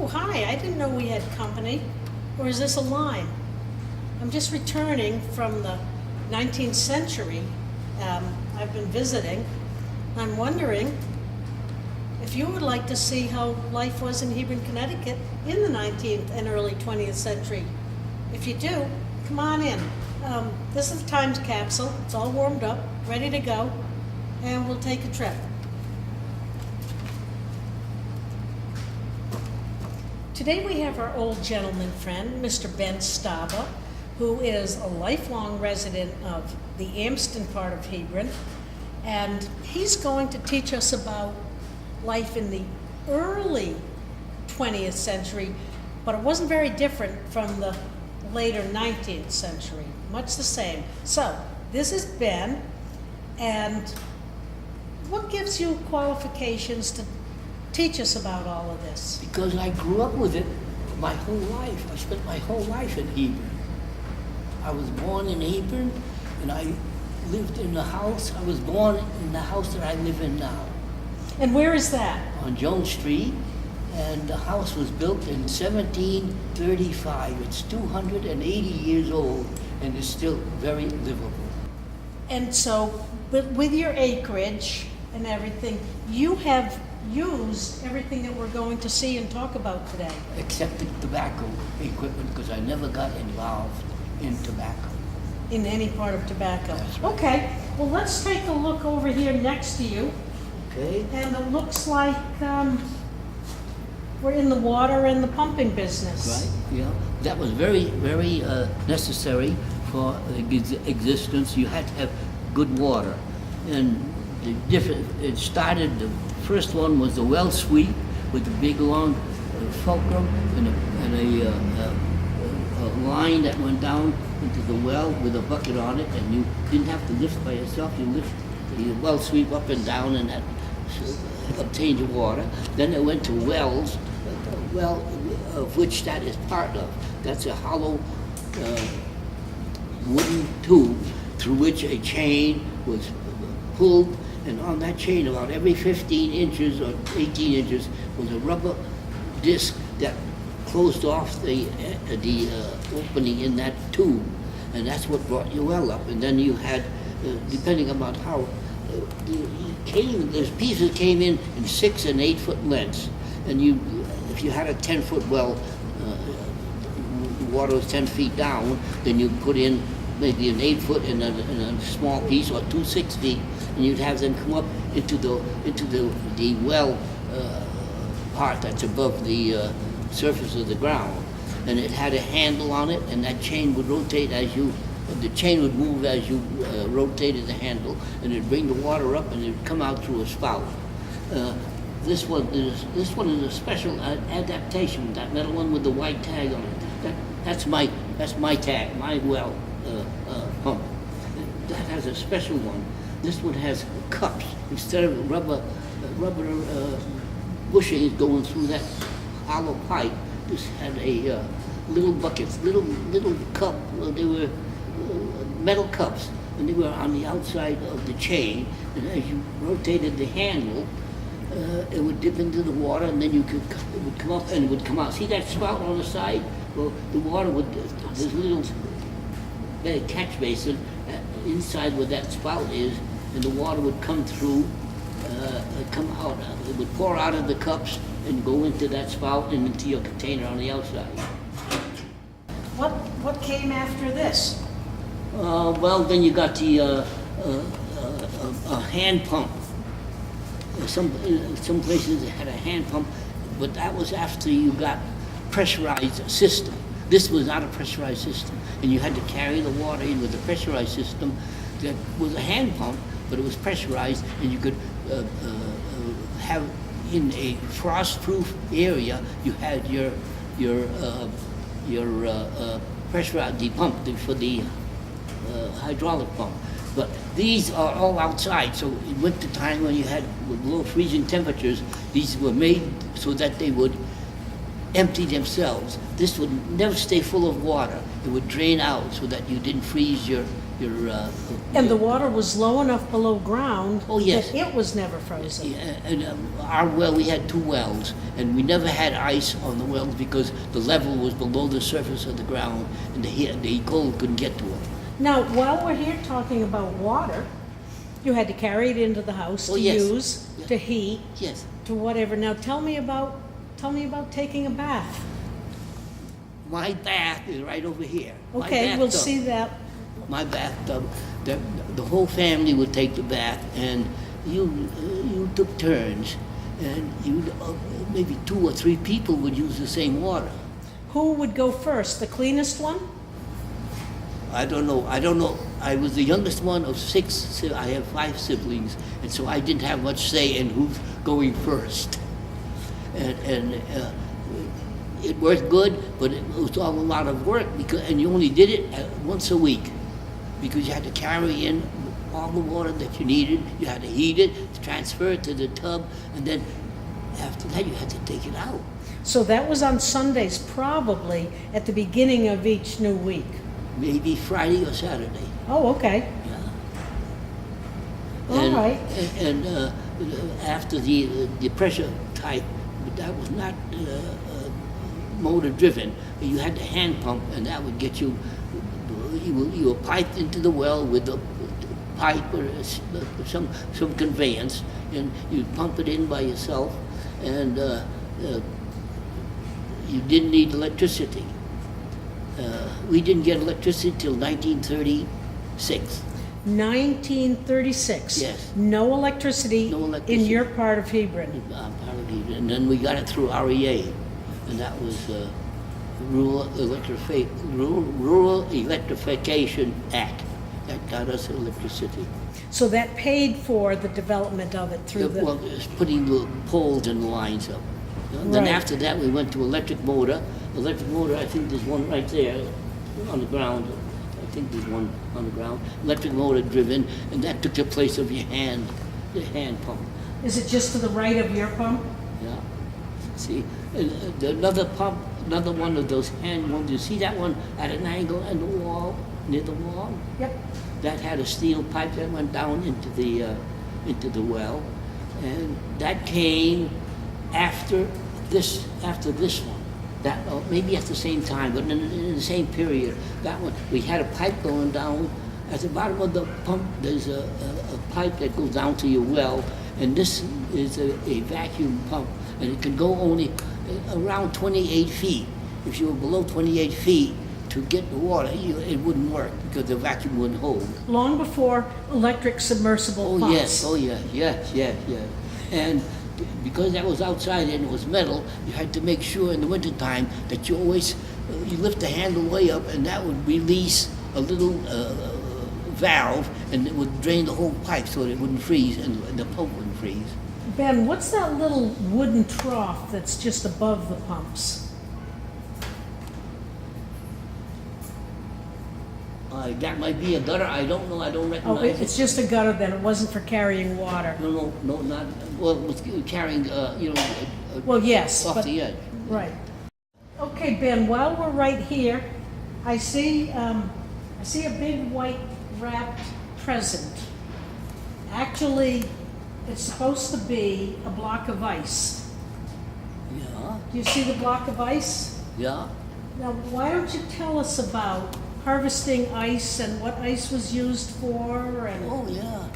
Oh, hi, I didn't know we had company. Or is this a line? I'm just returning from the 19th century. I've been visiting. I'm wondering if you would like to see how life was in Hebron, Connecticut in the 19th and early 20th century. If you do, come on in. This is a time capsule. It's all warmed up, ready to go, and we'll take a trip. Today we have our old gentleman friend, Mr. Ben Staba, who is a lifelong resident of the Amston part of Hebron, and he's going to teach us about life in the early 20th century, but it wasn't very different from the later 19th century, much the same. So, this is Ben, and what gives you qualifications to teach us about all of this? Because I grew up with it my whole life. I spent my whole life in Hebron. I was born in Hebron, and I lived in the house. I was born in the house that I live in now. And where is that? On Jones Street, and the house was built in 1735. It's 280 years old, and it's still very livable. And so, but with your acreage and everything, you have used everything that we're going to see and talk about today. Except the tobacco equipment, because I never got involved in tobacco. In any part of tobacco. That's right. Okay, well, let's take a look over here next to you. Okay? And it looks like we're in the water and the pumping business. Right, yeah. That was very, very necessary for existence. You had to have good water. And it started, the first one was the well sweep with the big long fulcrum and a line that went down into the well with a bucket on it, and you didn't have to lift by yourself. You lift the well sweep up and down, and that obtained the water. Then it went to wells, well, of which that is part of. That's a hollow wooden tube through which a chain was pulled, and on that chain about every 15 inches or 18 inches was a rubber disc that closed off the opening in that tube, and that's what brought your well up. And then you had, depending about how, those pieces came in 6 and 8 foot lengths, and if you had a 10-foot well, the water was 10 feet down, then you put in maybe an 8 foot in a small piece, or 2 6 feet, and you'd have them come up into the well part that's above the surface of the ground, and it had a handle on it, and that chain would rotate the chain would move as you rotated the handle, and it'd bring the water up, and it'd come out through a spout. This one is a special adaptation. That metal one with the white tag on it. That's my tag, my well pump. That has a special one. This one has cups instead of rubber bushings going through that hollow pipe. This had a little buckets, little cup. They were metal cups, and they were on the outside of the chain. And as you rotated the handle, it would dip into the water, and then it would come up and it would come out. See that spout on the side? Well, the water would, this little catch basin inside where that spout is, and the water would come through, come out. It would pour out of the cups and go into that spout and into your container on the outside. What came after this? Well, then you got the hand pump. Some places they had a hand pump, but that was after you got pressurized system. This was not a pressurized system, and you had to carry the water in with a pressurized system that was a hand pump, but it was pressurized, and you could have in a frost-proof area. You had your pressurized pump for the hydraulic pump. But these are all outside, so in winter time when you had low freezing temperatures, these were made so that they would empty themselves. This would never stay full of water. It would drain out so that you didn't freeze your And the water was low enough below ground Oh, yes. that it was never frozen. And our well, we had 2 wells, and we never had ice on the wells because the level was below the surface of the ground, and the cold couldn't get to it. Now, while we're here talking about water, you had to carry it into the house Oh, to yes. use, Yeah. to heat, Yes. to whatever. Now, tell me about taking a bath. My bath is right over here. My Okay, we'll bathtub. see that. My bathtub, the whole family would take the bath, and you took turns, and maybe 2 or 3 people would use the same water. Who would go first? The cleanest one? I don't know. I was the youngest one of 6. I have 5 siblings, and so I didn't have much say in who's going first. And it worked good, but it was all a lot of work and you only did it once a week because you had to carry in all the water that you needed. You had to heat it, transfer it to the tub, and then after that you had to take it out. So that was on Sundays, probably at the beginning of each new week. Maybe Friday or Saturday. Oh, okay. Yeah. All right. And after the pressure type, but that was not motor driven. You had the hand pump, and that would get you. You were piped into the well with a pipe or some conveyance, and you'd pump it in by yourself, and you didn't need electricity. We didn't get electricity till 1936. 1936. Yes. No electricity, No electricity. in your part of Hebron. And then we got it through REA, and that was Rural Electrification Act. That got us electricity. So that paid for the development of it through the. Well, it's putting the poles and the lines up. Then Right. after that, we went to electric motor. Electric motor, I think there's one right there on the ground. I think there's one on the ground. Electric motor driven, and that took the place of the hand pump. Is it just to the right of your pump? Yeah. See, and another pump, another one of those hand ones. You see that one at an angle in the wall, near the wall? Yep. That had a steel pipe that went down into the well, and that came after this one. That maybe at the same time, but in the same period. That one, we had a pipe going down at the bottom of the pump. There's a pipe that goes down to your well, and this is a vacuum pump, and it can go only around 28 feet. If you were below 28 feet to get the water, it wouldn't work because the vacuum wouldn't hold. Long before electric submersible pumps. Yes, yes. And because that was outside and it was metal, you had to make sure in the wintertime that you always, you lift the handle way up, and that would release a little valve, and it would drain the whole pipe so that it wouldn't freeze and the pump wouldn't freeze. Ben, what's that little wooden trough that's just above the pumps? That might be a gutter. I don't know. I don't Oh, recognize it's it. just a gutter then. It wasn't for carrying water. No, not. Well, it was carrying, Well, yes, off but the edge. right. Okay, Ben. While we're right here, I see a big white wrapped present. Actually, it's supposed to be a block of ice. Yeah, Do you see the block of ice? yeah. Now, why don't you tell us about harvesting ice and what ice was used for? And Oh, yeah.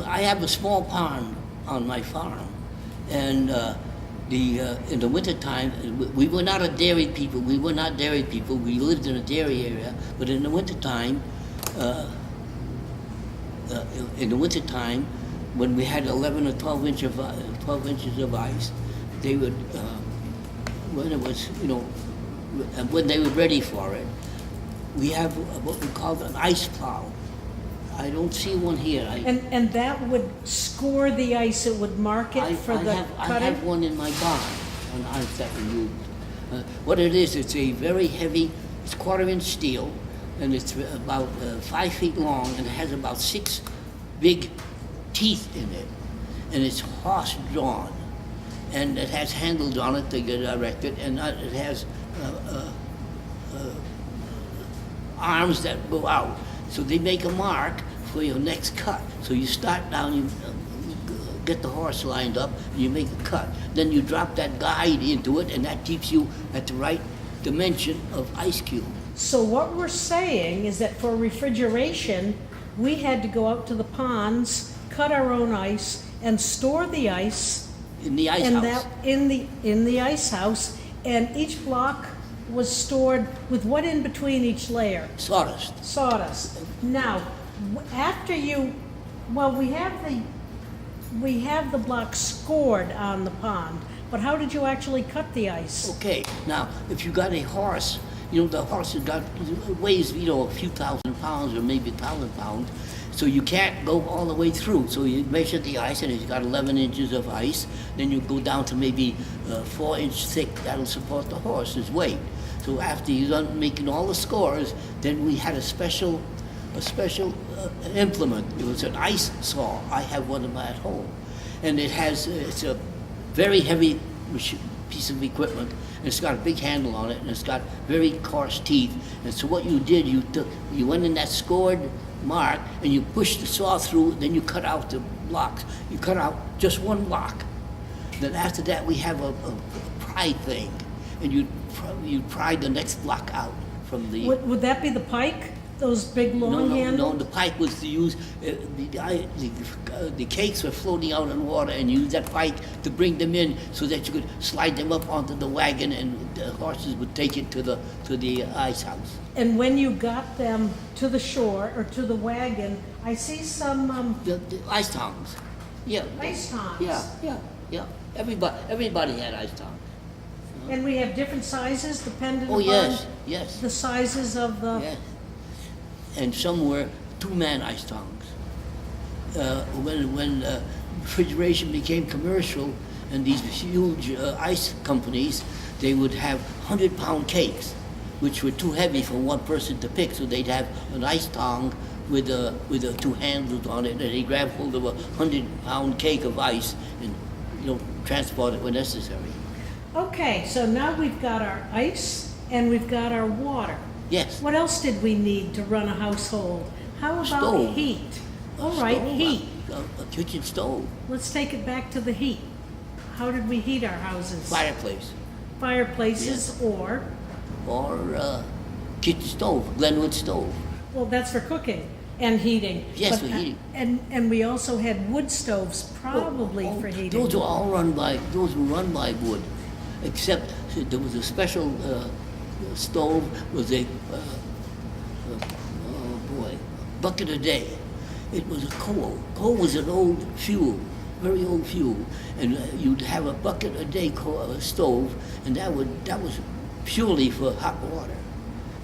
I have a small pond on my farm, and in the wintertime, we were not a dairy people. We were not dairy people. We lived in a dairy area, but in the wintertime, when we had 11 or 12 inches of ice, they would, when it was, when they were ready for it, we have what we call an ice plow. I don't see one here. and that would score the ice. It would mark it for the I cutting. have one in my barn, an ice that we use. What it is, it's a very heavy, it's 1/4-inch steel, and it's about 5 feet long, and it has about 6 big teeth in it, and it's horse-drawn, and it has handles on it to get directed, and it has arms that go out. So they make a mark for your next cut. So you start down, you get the horse lined up, and you make a cut. Then you drop that guide into it, and that keeps you at the right dimension of ice cube. So what we're saying is that for refrigeration, we had to go out to the ponds, cut our own ice, and store the ice In the ice house. in the ice house, and each block was stored with what in between each layer? Sawdust. Sawdust. Now, after you, well, we have the block scored on the pond, but how did you actually cut the ice? Okay, now, if you got a horse, the horse weighs, a few thousand pounds or maybe 1,000 pounds, so you can't go all the way through. So you measure the ice, and it's got 11 inches of ice. Then you go down to maybe 4-inch thick. That'll support the horse's weight. So after you're done making all the scores, then we had a special implement. It was an ice saw. I have one of them at home, and it's a very heavy piece of equipment. And it's got a big handle on it, and it's got very coarse teeth. And so what you did, you went in that scored mark, and you pushed the saw through. Then you cut out the blocks. You cut out just one block. Then after that, we have a pry thing, and you pry the next block out from the. Would that be the pike? Those big long handles? No, the pike was to use, the cakes were floating out in water, and you used that pike to bring them in so that you could slide them up onto the wagon, and the horses would take it to the ice house. And when you got them to the shore or to the wagon, I see some The ice tongs, yeah. ice tongs. Yeah. Everybody had ice tongs. And we have different sizes depending Oh, upon yes. the sizes of the... Yes. And some were two-man ice tongs. When refrigeration became commercial, and these huge ice companies, they would have 100-pound cakes, which were too heavy for one person to pick. So they'd have an ice tong with two handles on it, and they grab hold of a 100-pound cake of ice and transport it when necessary. Okay, so now we've got our ice and we've got our water. Yes. What else did we need to run a household? How about Stove. heat? All right, Stove, heat. A kitchen stove. Let's take it back to the heat. How did we heat our houses? Fireplace. Fireplaces or Kitchen stove, Glenwood stove. well, that's for cooking and heating. Yes, But, for heating. And we also had wood stoves, probably for heating. Those were run by wood, except there was a special stove with a bucket a day. It was a coal. Coal was an old fuel, very old fuel, and you'd have a bucket a day stove, and that was purely for hot water.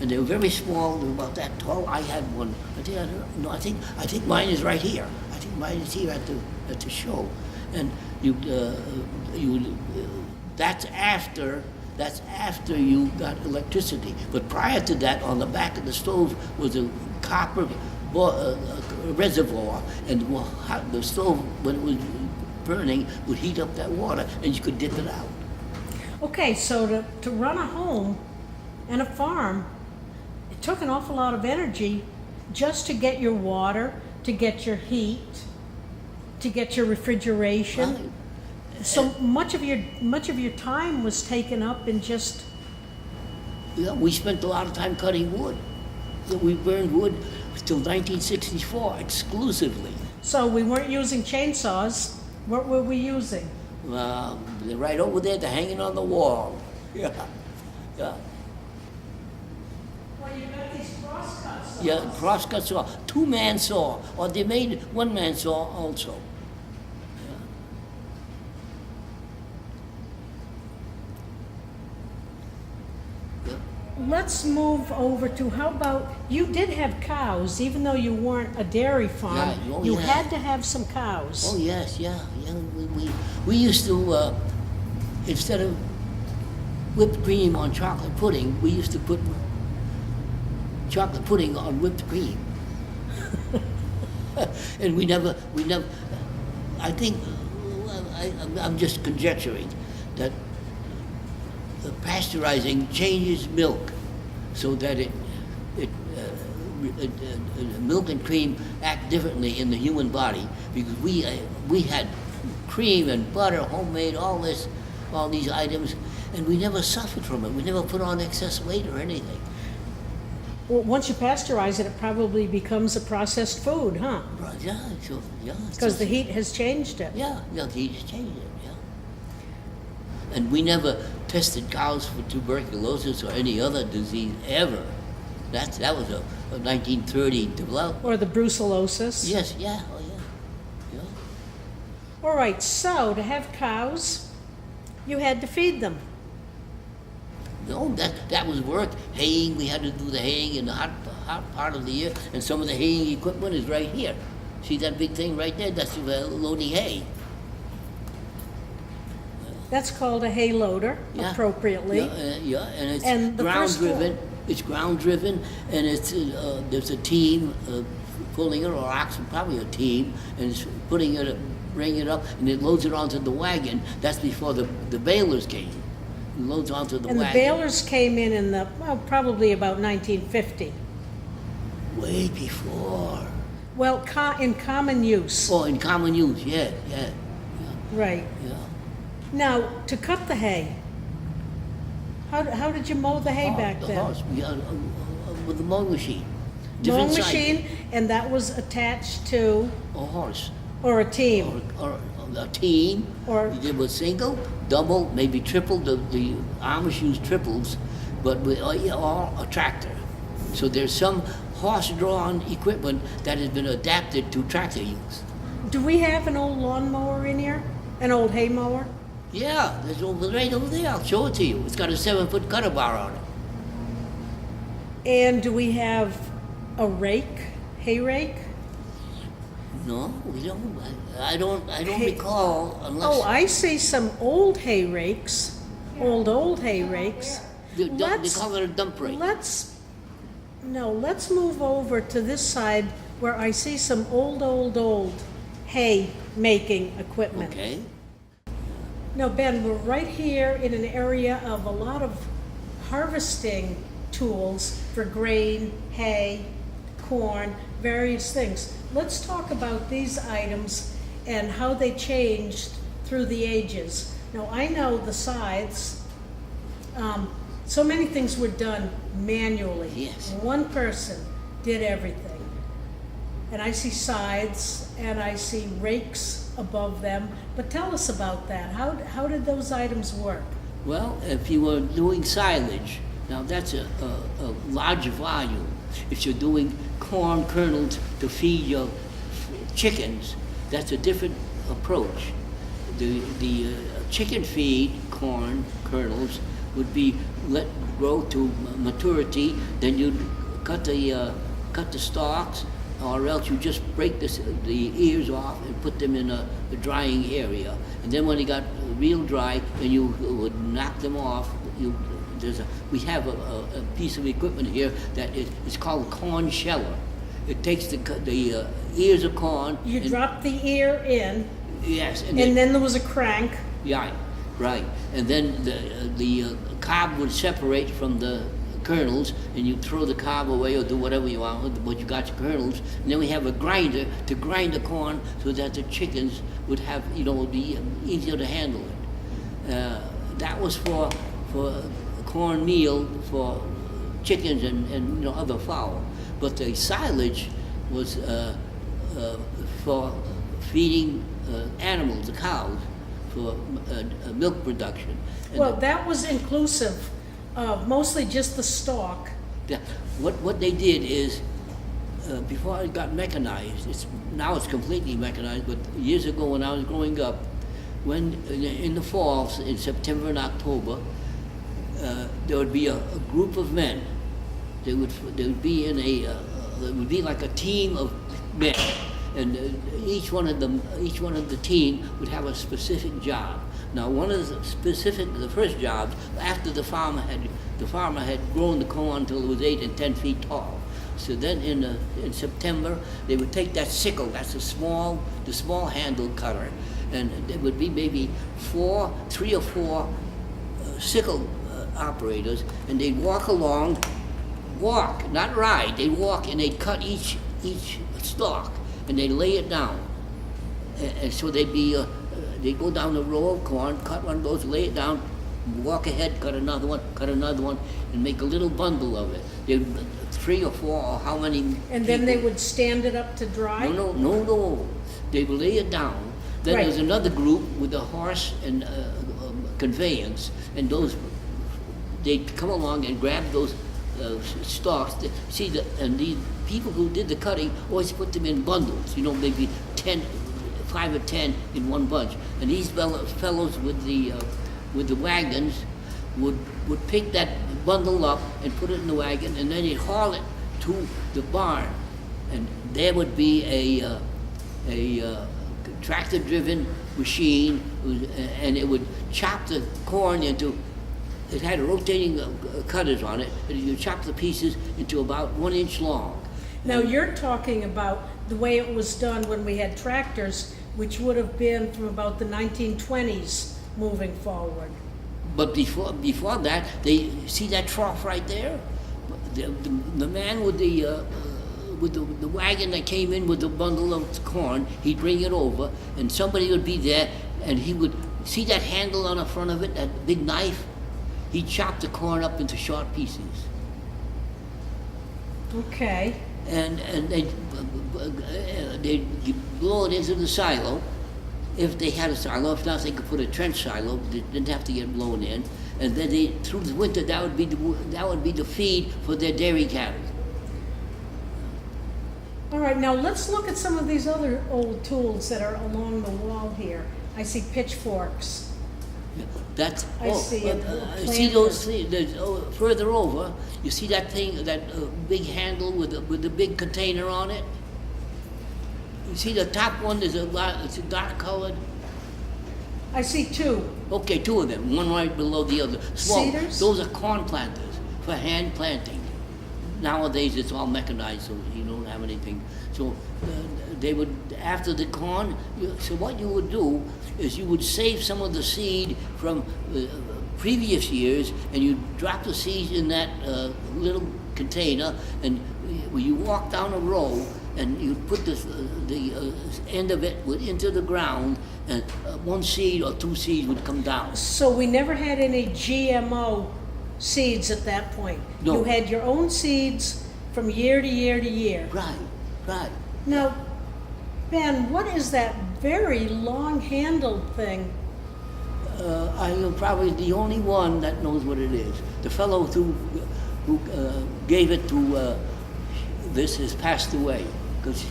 And they were very small, they were about that tall. I had one. I think mine is right here. I think mine is here at the show, and that's after you got electricity. But prior to that, on the back of the stove was a copper reservoir, and the stove, when it was burning, would heat up that water, and you could dip it out. Okay, so to run a home and a farm, it took an awful lot of energy just to get your water, to get your heat, to get your refrigeration. So much of your time was taken up in just... Yeah, we spent a lot of time cutting wood. We burned wood till 1964 exclusively. So we weren't using chainsaws. What were we using? They're right over there. They're hanging on the wall. Yeah. Well, you got these crosscut saws. Yeah, crosscut saw, two-man saw, or they made one-man saw also. Let's move over to, how about, you did have cows, even though you weren't a dairy farm. Yeah, you yeah. had to have some cows. Oh yes, yeah. We used to instead of whipped cream on chocolate pudding, we used to put chocolate pudding on whipped cream. And we never. I think I'm just conjecturing that the pasteurizing changes milk so that it milk and cream act differently in the human body because we had cream and butter, homemade, all these items, and we never suffered from it. We never put on excess weight or anything. Well, once you pasteurize it, it probably becomes a processed food, huh? Right, yeah, so, yeah. Because the heat has changed it. Yeah, the heat has changed it, yeah. And we never tested cows for tuberculosis or any other disease ever. That was a 1930 development. Or the brucellosis. Yes, yeah, oh yeah, yeah. All right, so to have cows, you had to feed them. No, that was work. Haying, we had to do the haying in the hot part of the year, and some of the haying equipment is right here. See that big thing right there? That's loading hay. That's called a hay loader, Yeah. appropriately. Yeah, and it's And the ground first driven. one- It's ground driven, and it's there's a team pulling it, or oxen, probably a team, and it's bringing it up, and it loads it onto the wagon. That's before the balers came. It loads onto the And the wagon. balers came in probably about 1950. Way before. Well, in common use. Oh, in common use, yeah. Right. Yeah. Now, to cut the hay, how did you mow the hay back the then? horse, with the mowing machine. Mowing Different size. machine, and that was attached to, A horse. or a team. Or a team. Or- It was single, double, maybe triple. The Amish use triples, but or a tractor. So there's some horse-drawn equipment that has been adapted to tractor use. Do we have an old lawnmower in here? An old hay mower? Yeah, there's right over there. I'll show it to you. It's got a 7-foot cutter bar on it. And do we have a rake, hay rake? No, we don't. I don't Hey. recall unless. Oh, I see some old hay rakes, old hay rakes. They Let's- call it a dump rake. Let's move over to this side where I see some old hay making equipment. Okay. Now, Ben, we're right here in an area of a lot of harvesting tools for grain, hay, corn, various things. Let's talk about these items and how they changed through the ages. Now, I know the scythes, so many things were done manually. Yes. One person did everything. And I see scythes and I see rakes above them. But tell us about that. How did those items work? Well, if you were doing silage, now that's a large volume. If you're doing corn kernels to feed your chickens, that's a different approach. The chicken feed corn kernels would be let grow to maturity, then you'd cut the stalks, or else you just break the ears off and put them in a drying area. And then when they got real dry, then you would knock them off. We have a piece of equipment here that is called a corn sheller. It takes the ears of corn. You drop the ear in, Yes. and then there was a crank. Yeah, right. And then the cob would separate from the kernels, and you throw the cob away or do whatever you want with, but you got your kernels. And then we have a grinder to grind the corn so that the chickens would have, would be easier to handle it. That was for corn meal for chickens and other fowl. But the silage was for feeding animals, the cows, for milk production. And Well, that was inclusive of mostly just the stalk. what they did is, before it got mechanized, now it's completely mechanized, but years ago when I was growing up, when in the fall, in September and October, there would be a group of men. They would be in it would be like a team of men, and each one of the team would have a specific job. Now, one of the first jobs, after the farmer had grown the corn until it was 8 and 10 feet tall. So then in September, they would take that sickle, that's the small handled cutter, and there would be maybe 3 or 4 sickle operators, and they'd walk along walk, not ride. They walk and they cut each stalk and they lay it down. And so they go down the row of corn, cut one of those, lay it down, walk ahead, cut another one, and make a little bundle of it. They 3 or 4 or how many. And then they would stand it up to dry? No. They would lay it down. Then Right. there's another group with a horse and conveyance, and those they'd come along and grab those stalks. And the people who did the cutting always put them in bundles. Maybe 5 or 10 in one bunch. And these fellows with the wagons would pick that bundle up and put it in the wagon, and then they'd haul it to the barn, and there would be a tractor-driven machine, and it would chop the corn into. It had rotating cutters on it, and you chop the pieces into about 1 inch long. Now, you're talking about the way it was done when we had tractors, which would have been from about the 1920s moving forward. But before that, they see that trough right there. The man with the wagon that came in with the bundle of corn, he'd bring it over, and somebody would be there, and he would see that handle on the front of it, that big knife. He'd chop the corn up into short pieces. Okay. And they'd blow it into the silo, if they had a silo. If not, they could put a trench silo. They didn't have to get blown in. And then through the winter, that would be the feed for their dairy cattle. All right, now let's look at some of these other old tools that are along the wall here. I see pitchforks. That's I see it. see those things. Further over, you see that thing, that big handle with the big container on it. You see the top one is it's a dark colored. I see 2. Okay, 2 of them, one right below the other. Small. Cedars? Those are corn planters for hand planting. Nowadays it's all mechanized, so you don't have anything. So they would, after the corn, so what you would do is you would save some of the seed from previous years, and you drop the seeds in that little container, and when you walk down a row, and you put the end of it into the ground, and 1 seed or 2 seeds would come down. So we never had any GMO seeds at that point? No. You had your own seeds from year to year to year? Right. Now, Ben, what is that very long-handled thing? I am probably the only one that knows what it is. The fellow who gave it to this has passed away, because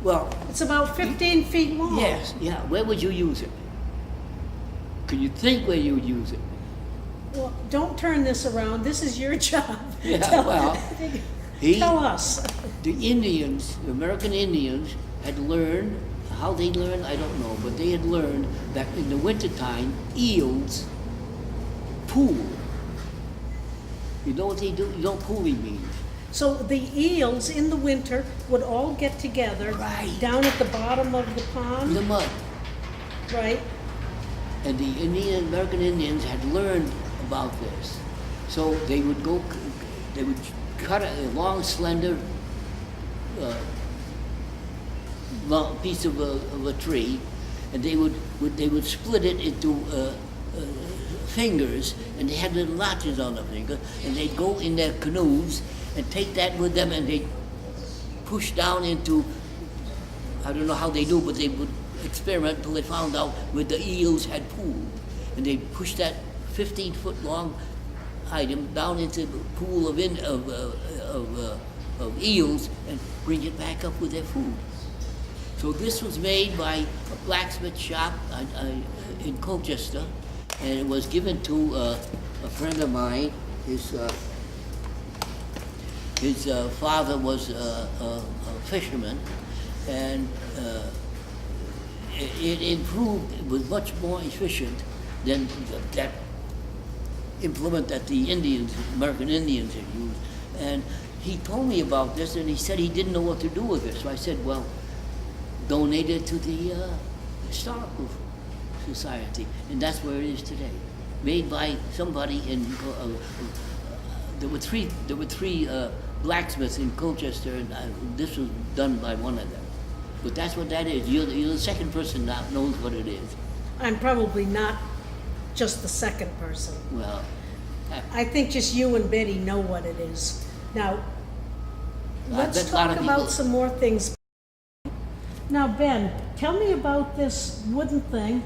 well. It's about 15 feet long. Yes, yeah. Where would you use it? Could you think where you would use it? Well, don't turn this around. This is your job. Yeah, Tell us. The Indians, the American Indians, had learned, how they learned, I don't know, but they had learned that in the wintertime, eels pool. You know what they do? You know what pooling means? So the eels in the winter would all get together Right. down at the bottom of the In pond, the mud. right? And the American Indians had learned about this. So they would cut a long, slender long piece of a tree, and they would split it into fingers, and they had little notches on the finger, and they'd go in their canoes and take that with them, and they'd push down into, I don't know how they do, but they would experiment until they found out where the eels had pooled, and they'd push that 15-foot long item down into the pool of eels and bring it back up with their food. So this was made by a blacksmith shop in Colchester, and it was given to a friend of mine. His father was a fisherman, and it improved. It was much more efficient than that implement that the American Indians had used. And he told me about this, and he said he didn't know what to do with it. So I said, well, donate it to the Historical Society, and that's where it is today. Made by somebody in There were three blacksmiths in Colchester, and this was done by one of them. But that's what that is. You're the second person that knows what it is. I'm probably not just the second person. Well, I think just you and Betty know what it is. Now, I let's bet a lot talk of about people- some more things. Now, Ben, tell me about this wooden thing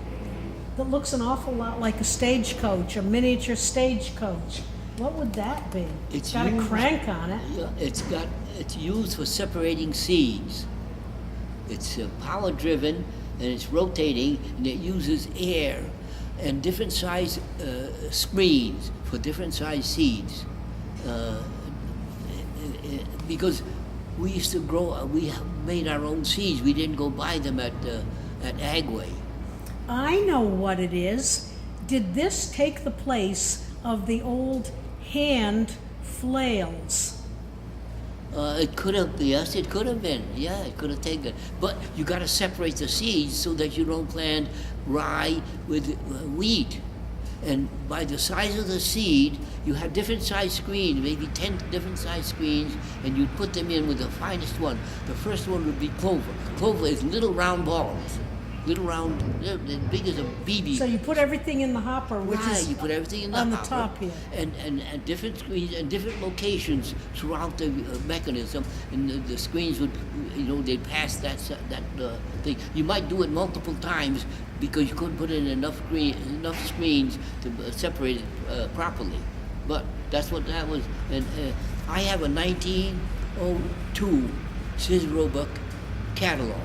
that looks an awful lot like a stagecoach, a miniature stagecoach. What would that be? It's got a used- crank on it. Yeah, it's used for separating seeds. It's power driven and it's rotating, and it uses air and different size screens for different size seeds. Because we used to grow, we made our own seeds. We didn't go buy them at Agway. I know what it is. Did this take the place of the old hand flails? It could have, yes, it could have been. Yeah, it could have taken. But you got to separate the seeds so that you don't plant rye with wheat. And by the size of the seed, you have different size screens, maybe 10 different size screens, and you put them in with the finest one. The first one would be clover. Clover is little round balls. Little round, they're as big as a BB. So you put everything in the hopper, which Right, is you put everything in the on the hopper, top here. and different screens and different locations throughout the mechanism, and the screens would, they'd pass that thing. You might do it multiple times because you couldn't put in enough screens to separate it properly. But that's what that was. And I have a 1902 Sis Roebuck catalog,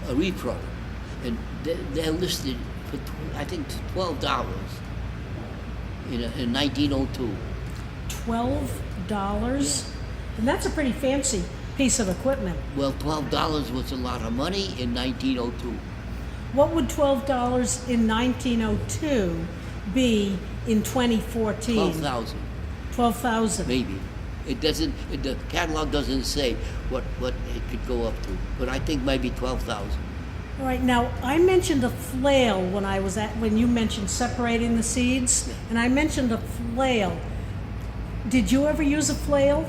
a repro. And they're listed for, I think, $12 in 1902. $12? And that's a pretty fancy piece of equipment. Well, $12 was a lot of money in 1902. What would $12 in 1902 be in 2014? 12,000, 12,000. maybe. It doesn't. The catalog doesn't say what it could go up to, but I think maybe 12,000. All right, now I mentioned a flail when you mentioned separating the seeds, and I mentioned a flail. Did you ever use a flail?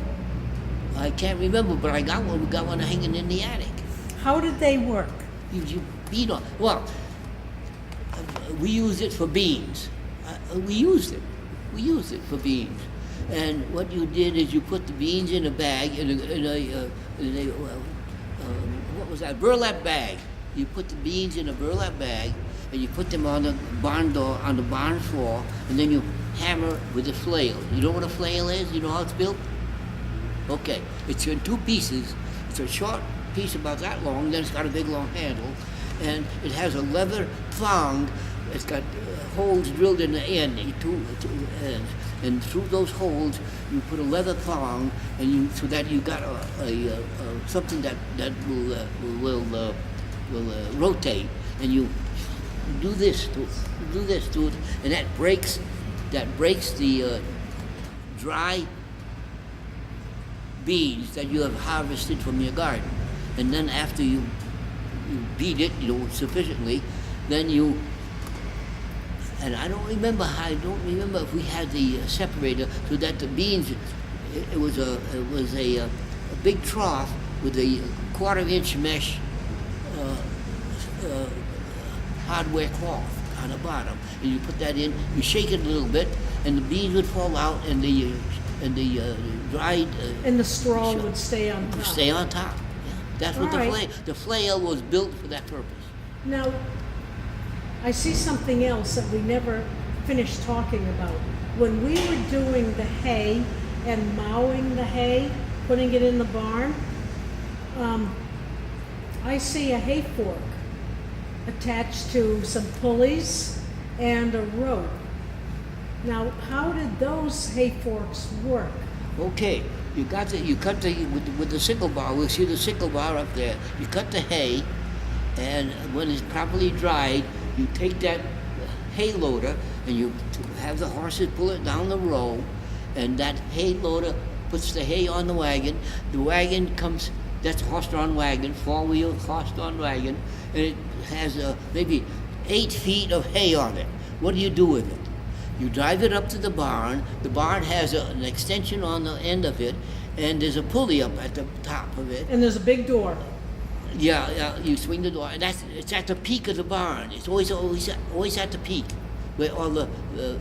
I can't remember, but I got one. We got one hanging in the attic. How did they work? You beat on. Well, we used it for beans. We used it for beans. And what you did is you put the beans in a bag, what was that? Burlap bag. You put the beans in a burlap bag, and you put them on the barn door, on the barn floor, and then you hammer with a flail. You know what a flail is? You know how it's built? Okay, it's in two pieces. It's a short piece about that long, then it's got a big long handle, and it has a leather thong. It's got holes drilled in the end, two ends, and through those holes you put a leather thong, and so that you got something that will rotate, and you do this to it, and that breaks the dry beans that you have harvested from your garden. And then after you beat it, sufficiently, then you, and I don't remember if we had the separator so that the beans, it was a big trough with a 1/4-inch mesh hardware cloth on the bottom, and you put that in. You shake it a little bit, and the beans would fall out, and the dried And the straw would stay on top. stay on top. Yeah. That's what All right. the flail was built for that purpose. Now, I see something else that we never finished talking about. When we were doing the hay and mowing the hay, putting it in the barn, I see a hay fork attached to some pulleys and a rope. Now, how did those hay forks work? Okay, you cut with the sickle bar. We'll see the sickle bar up there. You cut the hay, and when it's properly dried, you take that hay loader and you have the horses pull it down the row, and that hay loader puts the hay on the wagon. The wagon comes. That's a horse-drawn wagon, 4-wheel horse-drawn wagon, and it has maybe 8 feet of hay on it. What do you do with it? You drive it up to the barn. The barn has an extension on the end of it, and there's a pulley up at the top of it. And there's a big door. Yeah, yeah. You swing the door, and it's at the peak of the barn. It's always at the peak, where all the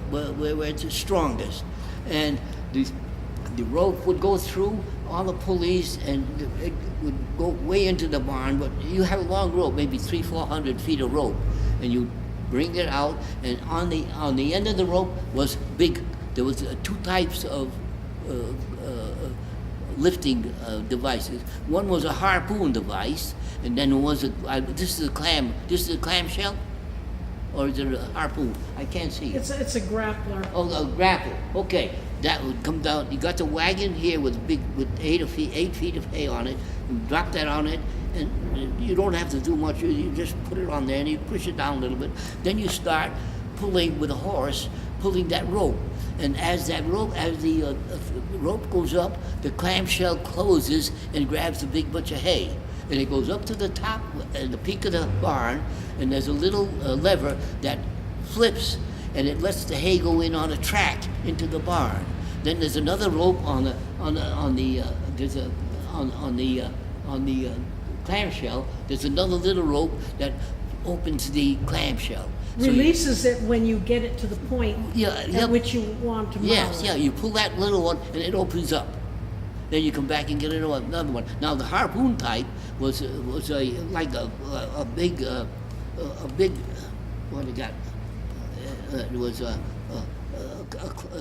where it's the strongest, and the rope would go through all the pulleys, and it would go way into the barn. But you have a long rope, maybe 300-400 feet of rope, and you bring it out, and on the end of the rope was big. There was two types of lifting devices. One was a harpoon device, and then there was this is a clamshell, or is it a harpoon? I can't see it. It's a grappler. Oh, a grapple. Okay, that would come down. You got the wagon here with 8 feet of hay on it. You drop that on it, and you don't have to do much. You just put it on there, and you push it down a little bit. Then you start pulling with a horse, pulling that rope. And as the rope goes up, the clamshell closes and grabs the big bunch of hay. And it goes up to the top, at the peak of the barn, and there's a little lever that flips, and it lets the hay go in on a track into the barn. Then there's another rope on the clamshell. There's another little rope that opens the clamshell. So Releases it when you get it to the point Yeah, at which you want to mount Yes, it. yeah. You pull that little one, and it opens up. Then you come back and get another one. Now the harpoon type was like a big what it got? It was a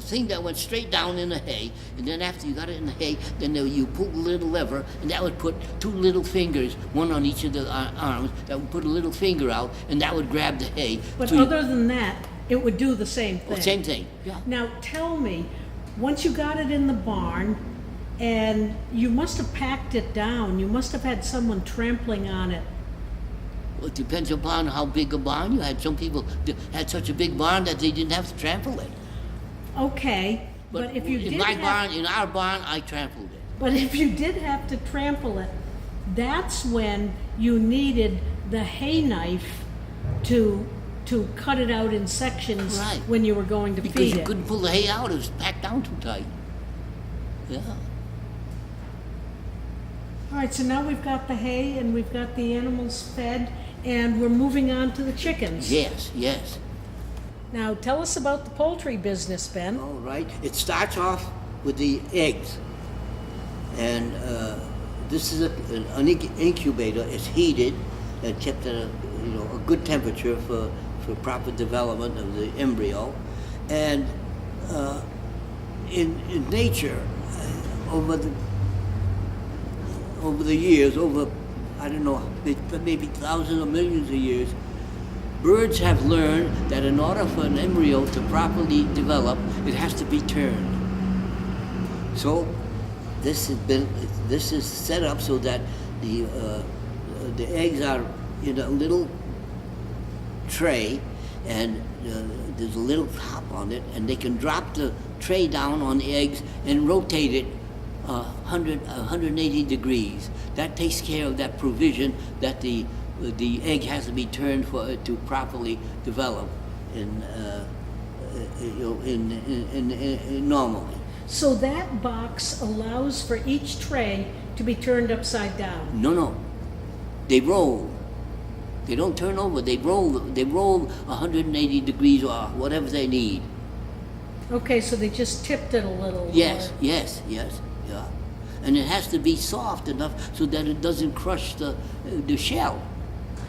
thing that went straight down in the hay, and then after you got it in the hay, then you pull the little lever, and that would put two little fingers, one on each of the arms, that would put a little finger out, and that would grab the hay. But So other than that, it would do the same thing. same thing. Yeah. Now tell me, once you got it in the barn, and you must have packed it down, you must have had someone trampling on it. Well, it depends upon how big a barn you had. Some people had such a big barn that they didn't have to trample it. Okay, but if you in did my have, barn, in our barn, I trampled it. but if you did have to trample it, that's when you needed the hay knife to cut it out in sections Right. when you were going to Because feed you it. couldn't pull the hay out; it was packed down too tight. Yeah. All right, so now we've got the hay and we've got the animals fed, and we're moving on to the chickens. Yes, yes. Now tell us about the poultry business, Ben. All right. It starts off with the eggs, and this is an incubator. It's heated and kept at a good temperature for proper development of the embryo, and in nature, over the years, I don't know, maybe thousands or millions of years, birds have learned that in order for an embryo to properly develop, it has to be turned. So this is set up so that the eggs are in a little tray, and there's a little top on it, and they can drop the tray down on the eggs and rotate it 180 degrees. That takes care of that provision that the egg has to be turned for it to properly develop normally. So that box allows for each tray to be turned upside down. No, they roll. They don't turn over. They roll 180 degrees or whatever they need. Okay, so they just tipped it a little. Yes, or- yeah. And it has to be soft enough so that it doesn't crush the shell.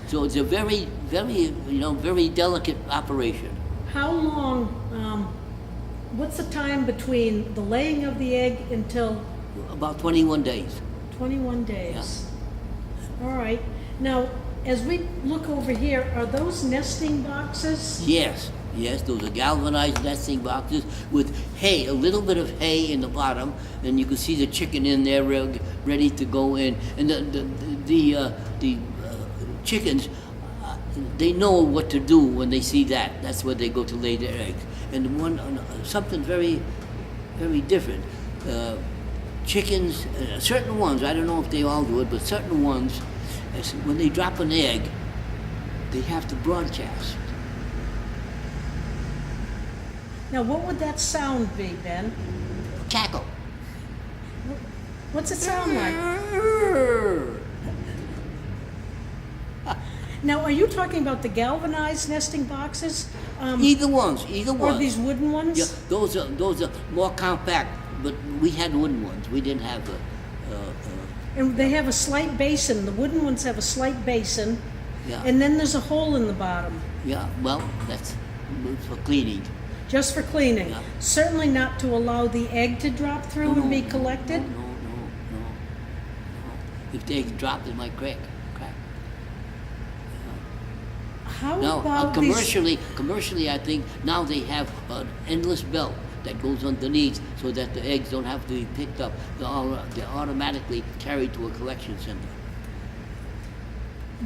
So it's a very, very, very delicate operation. How long, what's the time between the laying of the egg until About 21 days. 21 days? All right. Now, as we look over here, are those nesting boxes? Yes, those are galvanized nesting boxes with hay, a little bit of hay in the bottom, and you can see the chicken in there ready to go in. And the chickens, they know what to do when they see that. That's where they go to lay their eggs. And something very, very different. Chickens, certain ones, I don't know if they all do it, but certain ones, when they drop an egg, they have to broadcast. Now, what would that sound be, Ben? Cackle. What's it sound like? Now, are you talking about the galvanized nesting boxes? Either ones, Or these wooden ones? Yeah, those are more compact, but we had wooden ones. We didn't have And they have a slight basin. The wooden ones have a slight basin. Yeah. And then there's a hole in the bottom, yeah, well, that's for cleaning. just for cleaning. Yeah. Certainly not to allow the egg to drop through and be collected. No. If the egg dropped, it might crack. How Now, about commercially, I think now they have an endless belt that goes underneath so that the eggs don't have to be picked up. They're automatically carried to a collection center.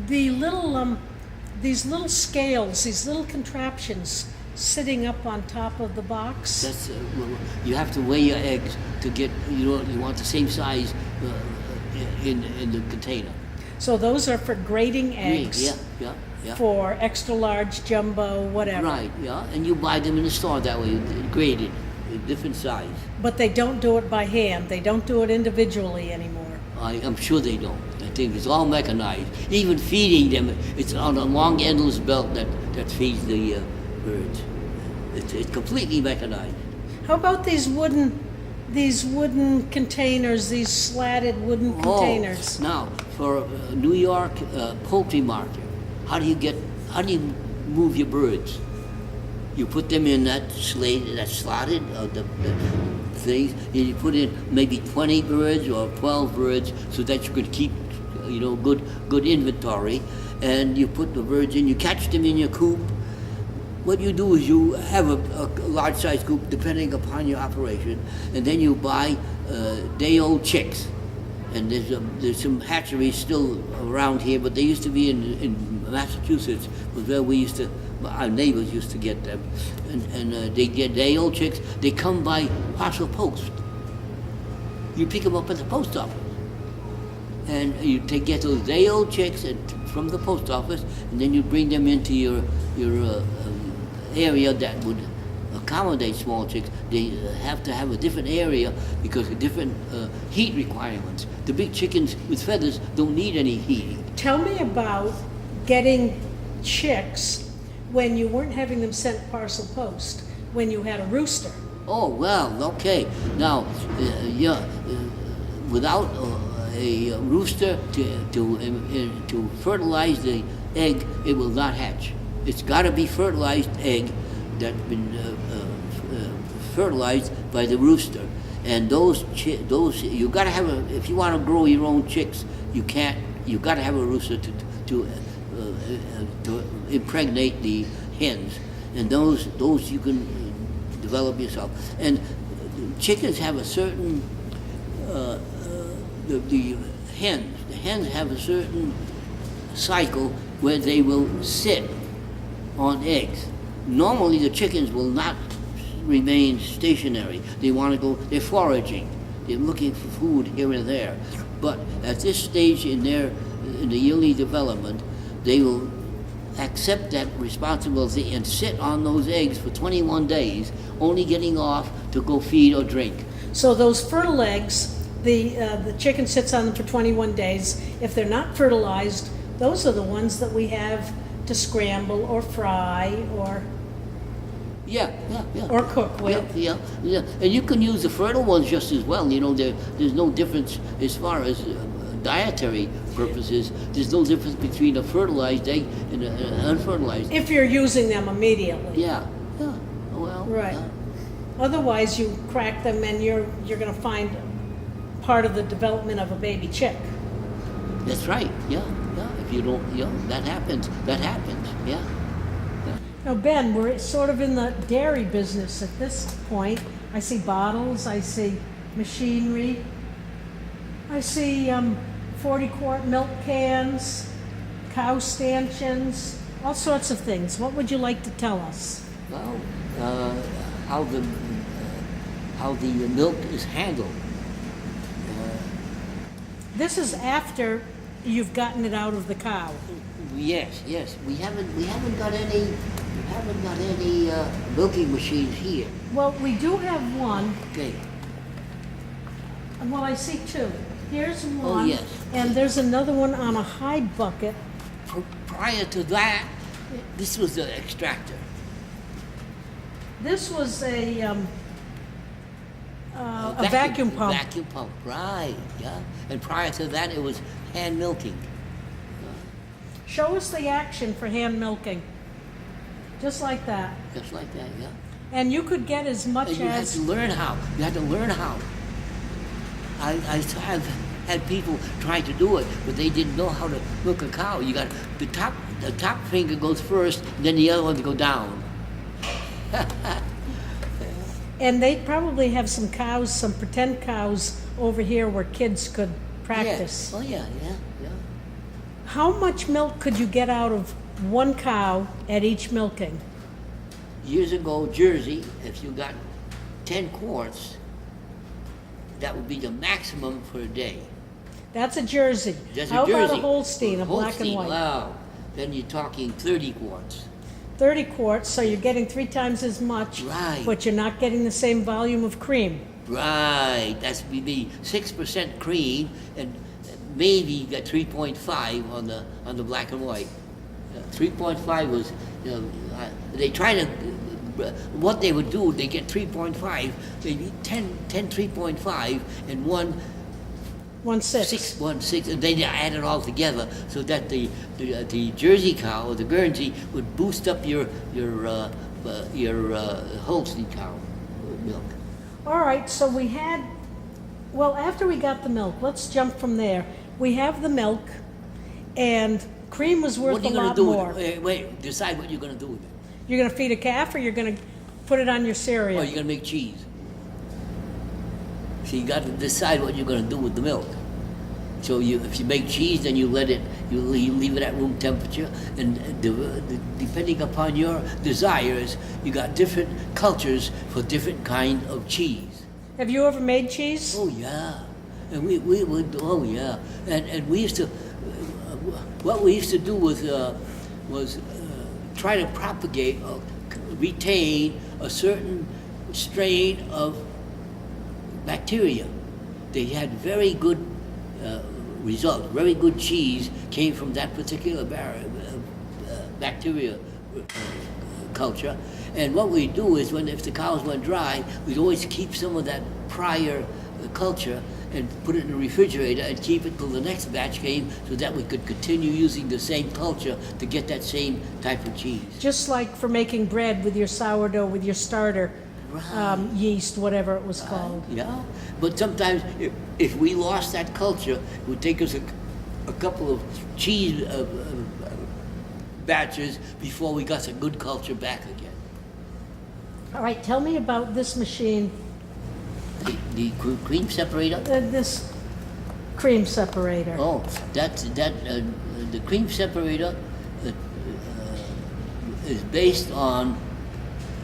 these little scales, these little contraptions sitting up on top of the box? That's well, you have to weigh your eggs to get you want the same size in the container. So those are for grading eggs. Yeah. For extra large, jumbo, whatever. Right, yeah, and you buy them in the store that way, graded, different size. But they don't do it by hand. They don't do it individually anymore. I'm sure they don't. I think it's all mechanized. Even feeding them, it's on a long endless belt that feeds the birds. It's completely mechanized. How about these wooden containers, these slatted wooden containers? Now, for New York poultry market, how do you move your birds? You put them in that slotted, the things, and you put in maybe 20 birds or 12 birds so that you could keep, good inventory. And you put the birds in, you catch them in your coop. What you do is you have a large size coop depending upon your operation, and then you buy day-old chicks. And there's some hatcheries still around here, but they used to be in Massachusetts, was where our neighbors used to get them. And they get day-old chicks. They come by parcel post. You pick them up at the post office. And you get those day-old chicks from the post office, and then you bring them into your area that would accommodate small chicks. They have to have a different area because of different heat requirements. The big chickens with feathers don't need any heating. Tell me about getting chicks when you weren't having them sent parcel post, when you had a rooster. Oh, well, okay. Now, without a rooster to fertilize the egg, it will not hatch. It's got to be fertilized egg that's been fertilized by the rooster. And those you got to have if you want to grow your own chicks, you got to have a rooster to impregnate the hens. And those you can develop yourself. And chickens have a certain the hens have a certain cycle where they will sit on eggs. Normally the chickens will not remain stationary. They want to go, they're foraging. They're looking for food here and there. But at this stage in the yearly development, they will accept that responsibility and sit on those eggs for 21 days, only getting off to go feed or drink. So those fertile eggs, the chicken sits on them for 21 days. If they're not fertilized, those are the ones that we have to scramble or fry or or cook with. Yeah. And you can use the fertile ones just as well. There's no difference as far as dietary purposes. There's no difference between a fertilized egg and an unfertilized. If you're using them immediately. Yeah. Well. Right. Otherwise, you crack them and you're going to find part of the development of a baby chick. That's right. Yeah. If you don't, that happens. Yeah. Now, Ben, we're sort of in the dairy business at this point. I see bottles, I see machinery, I see 40-quart milk cans, cow stanchions, all sorts of things. What would you like to tell us? Well, how the milk is handled. This is after you've gotten it out of the cow. Yes. We haven't got any You haven't got any milking machines here. Well, we do have one. Okay. Well, I see two. Here's one. Oh, yes. And there's another one on a high bucket. Prior to that, this was the extractor. This was a vacuum pump. Vacuum pump, right, yeah. And prior to that, it was hand milking. Show us the action for hand milking. Just like that. Just like that, yeah. And you could get as much And you had as... to learn how. You had to learn how. I have had people try to do it, but they didn't know how to milk a cow. You got the top finger goes first, and then the other one to go down. And they probably have some cows, some pretend cows over here where kids could practice. Yeah. Oh yeah. How much milk could you get out of one cow at each milking? Years ago, Jersey, if you got 10 quarts, that would be the maximum for a day. That's a Jersey. That's How a Jersey. about a Holstein, a black and Holstein, white? wow. Then you're talking 30 quarts. 30 quarts, so you're getting 3 times as much, Right. but you're not getting the same volume of cream. Right. That's maybe 6% cream, and maybe you got 3.5 on the black and white. 3.5 was, they try to. What they would do, they get 3.5, maybe 10 3.5, and 1/6. 1/6, and then you add it all together so that the Jersey cow or the Guernsey would boost up your Holstein cow milk. All right, so we had, well, after we got the milk, let's jump from there. We have the milk, and cream was worth What are a you going lot to do more. with it? Wait, decide what you're going to do with it. You're going to feed a calf, or you're going to put it on your cereal? Or you're going to make cheese. So you got to decide what you're going to do with the milk. So if you make cheese, then you leave it at room temperature, and depending upon your desires, you got different cultures for different kind of cheese. Have you ever made cheese? Oh yeah, and we would. Oh yeah, and we used to. What we used to do was try to propagate or retain a certain strain of bacteria. They had very good results. Very good cheese came from that particular bacteria culture. And what we do is, if the cows went dry, we'd always keep some of that prior culture and put it in the refrigerator and keep it till the next batch came, so that we could continue using the same culture to get that same type of cheese. Just like for making bread with your sourdough, with your starter yeast, whatever it was called. Yeah, but sometimes if we lost that culture, it would take us a couple of cheese batches before we got some good culture back again. All right, tell me about this machine, The cream separator. this cream separator. Oh, the cream separator is based on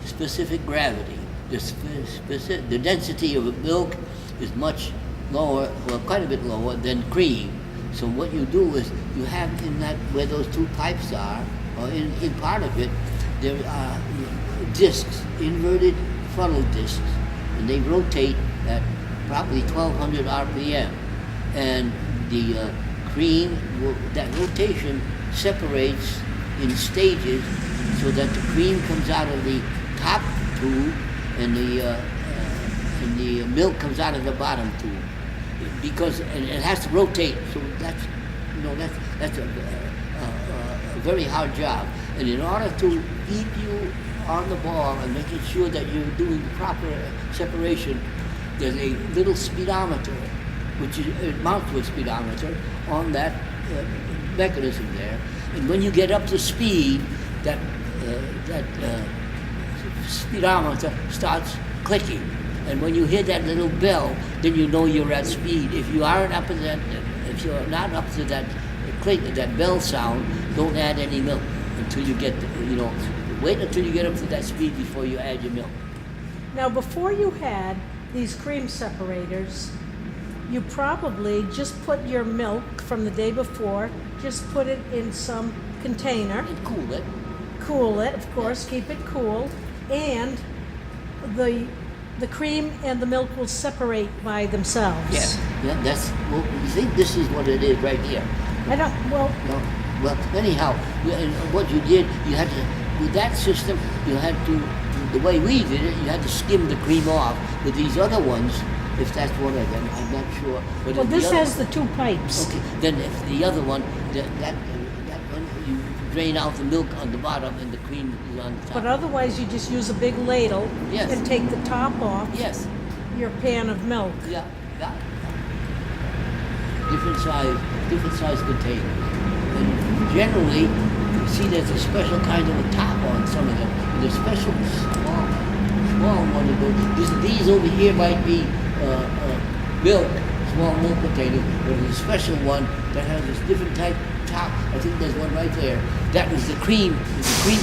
specific gravity. The density of milk is much lower, well, quite a bit lower than cream. So what you do is you have in that, where those two pipes are, or in part of it, there are discs, inverted funnel discs, and they rotate at probably 1200 RPM. And the cream, that rotation separates in stages so that the cream comes out of the top tube and the milk comes out of the bottom tube. Because it has to rotate, so that's a very hard job. And in order to keep you on the ball and making sure that you're doing the proper separation, there's a little speedometer, which mounts to a speedometer on that mechanism there. And when you get up to speed, that speedometer starts clicking. And when you hear that little bell, then you know you're at speed. If you're not up to that click, that bell sound, don't add any milk until you get, wait until you get up to that speed before you add your milk. Now, before you had these cream separators, you probably just put your milk from the day before, just put it in some container, And cool it. cool it, of course, keep it cool, and the cream and the milk will separate by themselves. Yes, yeah, that's, well, you think this is what it is right here. I don't, well, No, well, anyhow, and what you did, you had to, with that system, you had to, the way we did it, you had to skim the cream off. With these other ones, if that's one of them, I'm not sure. But well, if this the has the 2 pipes. okay, then if the other one, that one, you drain out the milk on the bottom and the cream is on the top. But otherwise, you just use a big ladle Yes. and take the top off Yes, your pan of milk. yeah. Different size containers. And generally, you see there's a special kind of a top on some of them. And there's special small one of those. These over here might be milk, small milk containers, but there's a special one that has this different type top. I think there's one right there. That was the cream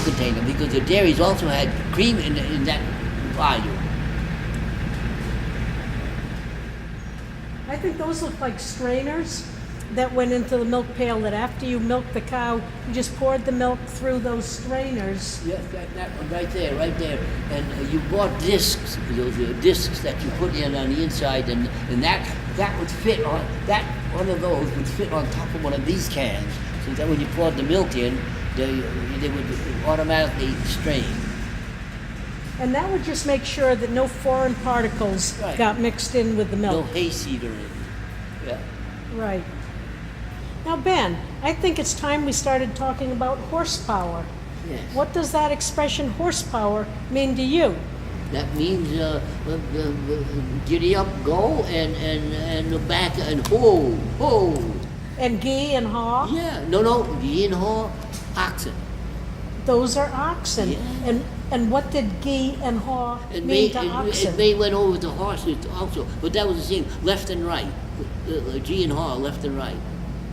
container, because the dairies also had cream in that volume. I think those look like strainers that went into the milk pail, that after you milked the cow, you just poured the milk through those strainers. Yes, that one right there. And you bought discs, those discs that you put in on the inside, and that would fit on, that one of those would fit on top of one of these cans, so that when you poured the milk in, they would automatically strain. And that would just make sure that no foreign particles Right. got mixed in with the No milk. hayseed or anything. Yeah. Right. Now, Ben, I think it's time we started talking about horsepower. Yes. What does that expression horsepower mean to you? That means giddy up, go, and back, and ho. And gee and haw, Yeah, no, gee and ho, oxen. those are oxen. Yeah. And what did gee and haw It mean to oxen? may went over to horses also, but that was the same, left and right. G and haw, left and right.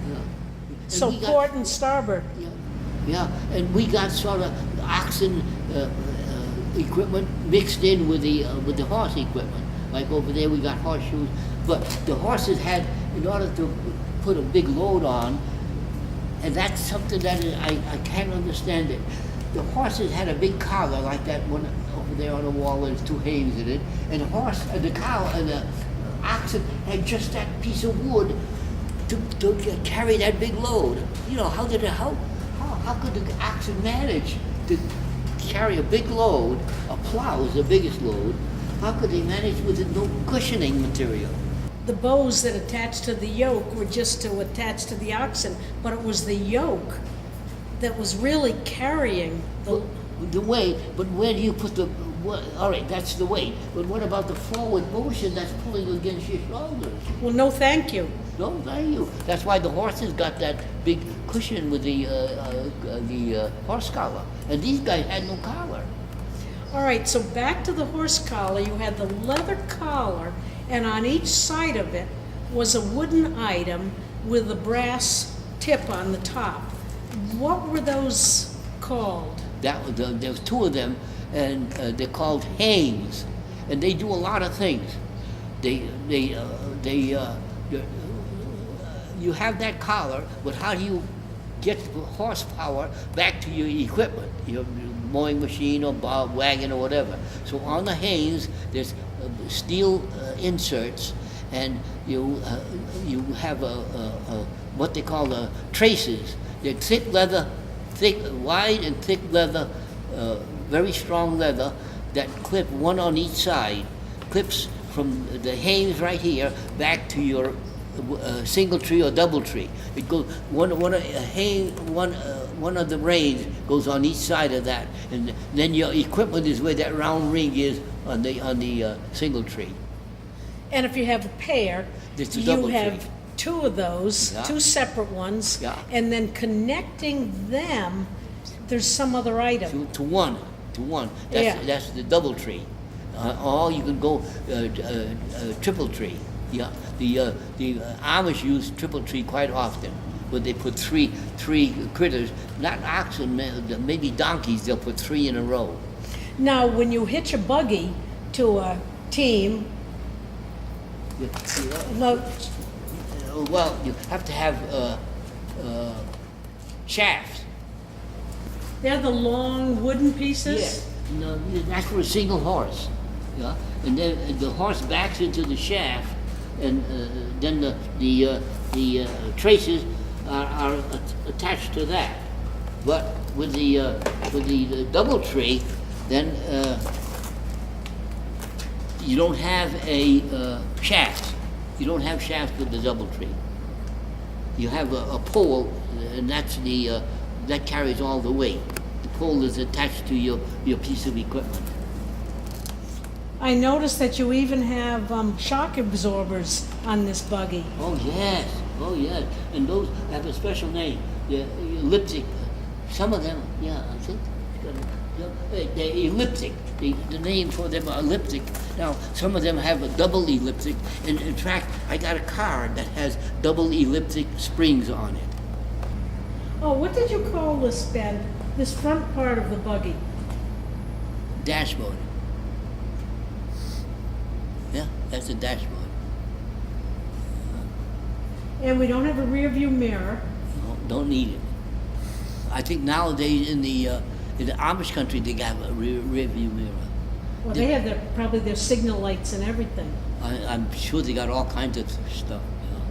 Yeah. And So we got- port and starboard. Yeah, and we got sort of oxen equipment mixed in with the horse equipment. Like over there, we got horseshoes, but the horses had, in order to put a big load on, and that's something that I can't understand it. The horses had a big collar like that one over there on the wall. There's 2 haves in it, and the cow and the oxen had just that piece of wood to carry that big load. You know, how could the oxen manage to carry a big load? A plow is the biggest load. How could they manage with no cushioning material? The bows that attached to the yoke were just to attach to the oxen, but it was the yoke that was really carrying The weight, but where do you put all right, that's the weight. But what about the forward motion that's pulling against your shoulders? Well, no thank you. No, thank you. That's why the horses got that big cushion with the horse collar. And these guys had no collar. All right, so back to the horse collar. You had the leather collar, and on each side of it was a wooden item with a brass tip on the top. What were those called? There was 2 of them, and they're called hames, and they do a lot of things. You have that collar, but how do you get horsepower back to your equipment, your mowing machine or wagon or whatever? So on the hames, there's steel inserts, and you have what they call traces. They're wide and thick leather, very strong leather that clip one on each side, clips from the hames right here back to your single tree or double tree. It goes one of the reins goes on each side of that, and then your equipment is where that round ring is on the single tree. And if you have a pair, It's a you double have tree. 2 of those, Yeah. 2 separate ones, Yeah. and then connecting them, there's some other item. To one. Yeah. That's the double tree. Or you can go triple tree. Yeah. The Amish use triple tree quite often, but they put three critters, not oxen, maybe donkeys. They'll put 3 in a row. Now, when you hitch a buggy to a team, no, Well, you have to have shafts. They're the long wooden pieces? Yeah, no, that's for a single horse. Yeah, and then the horse backs into the shaft, and then the traces are attached to that. But with the double tree, then you don't have a shaft. You don't have shaft with the double tree. You have a pole, and that's that carries all the weight. The pole is attached to your piece of equipment. I noticed that you even have shock absorbers on this buggy. Oh yes, and those have a special name. The elliptic. Some of them, yeah, I think. They're elliptic. The name for them are elliptic. Now, some of them have a double elliptic, and in fact, I got a car that has double elliptic springs on it. Oh, what did you call this, Ben? This front part of the buggy? Dashboard. Yeah, that's a dashboard. And we don't have a rear view mirror. No, don't need it. I think nowadays in the Amish country they have a rear view mirror. Well, they have probably their signal lights and everything. I'm sure they got all kinds of stuff. You know.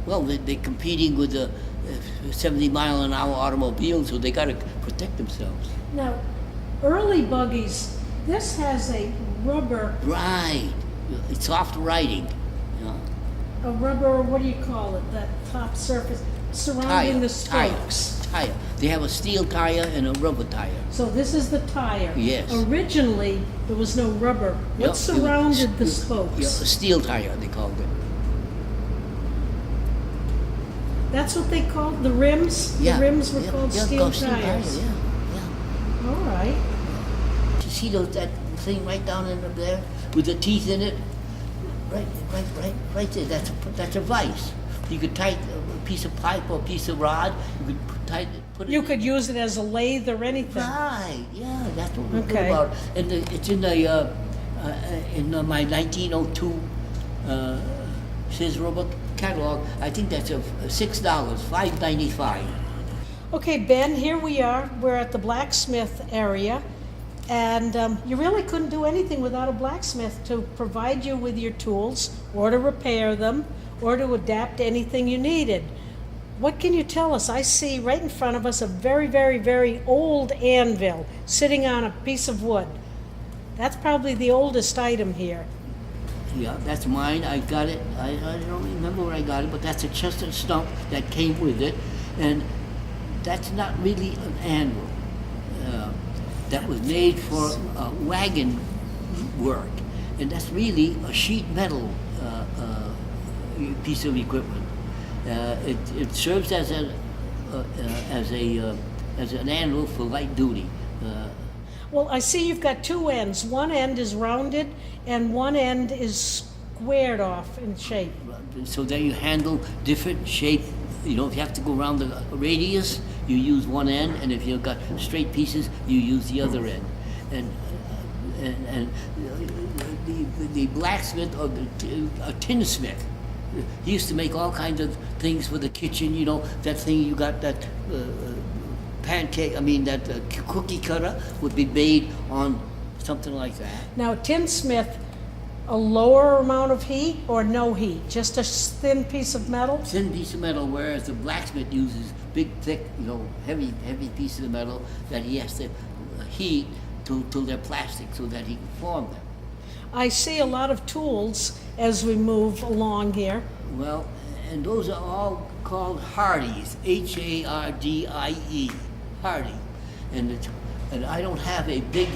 Well, they're competing with the 70-mile-an-hour automobiles, so they got to protect themselves. Now, early buggies, this has a rubber, Right. It's soft riding. You know. a rubber, what do you call it, that top surface surrounding the spokes. Tire. They have a steel tire and a rubber tire. So this is the tire. Yes. Originally, there was no rubber. What Yep, surrounded the Yeah, spokes? a steel tire, they called it. That's what they called the rims? Yeah. The rims were yeah, called yeah, steel steel tires. Yeah. All right. You see that thing right down in there with the teeth in it? Right there. That's a vise. You could tighten a piece of pipe or a piece of rod. You could put it. You could use it as a lathe or anything. Right. Yeah, that's what we're Okay. about. And it's in my 1902 Sears Roebuck catalog. I think that's $6, $5.95. Okay, Ben, here we are. We're at the blacksmith area. And you really couldn't do anything without a blacksmith to provide you with your tools or to repair them or to adapt anything you needed. What can you tell us? I see right in front of us a very, very, very old anvil sitting on a piece of wood. That's probably the oldest item here. Yeah, that's mine. I got it. I don't remember where I got it, but that's a chestnut stump that came with it. And that's not really an anvil. That was made for wagon work. And that's really a sheet metal piece of equipment. It serves as an anvil for light duty. Well, I see you've got two ends. One end is rounded and one end is squared off in shape. So that you handle different shape. You know, if you have to go around the radius, you use one end, and if you've got straight pieces, you use the other end. And the blacksmith or a tinsmith, he used to make all kinds of things for the kitchen. You know, that thing you got, that cookie cutter would be made on something like that. Now, tinsmith, a lower amount of heat or no heat? Just a thin piece of metal? Thin piece of metal, whereas the blacksmith uses big, thick, heavy pieces of metal that he has to heat till they're plastic so that he can form them. I see a lot of tools as we move along here. Well, and those are all called Hardys, Hardie, Hardy, and I don't have a big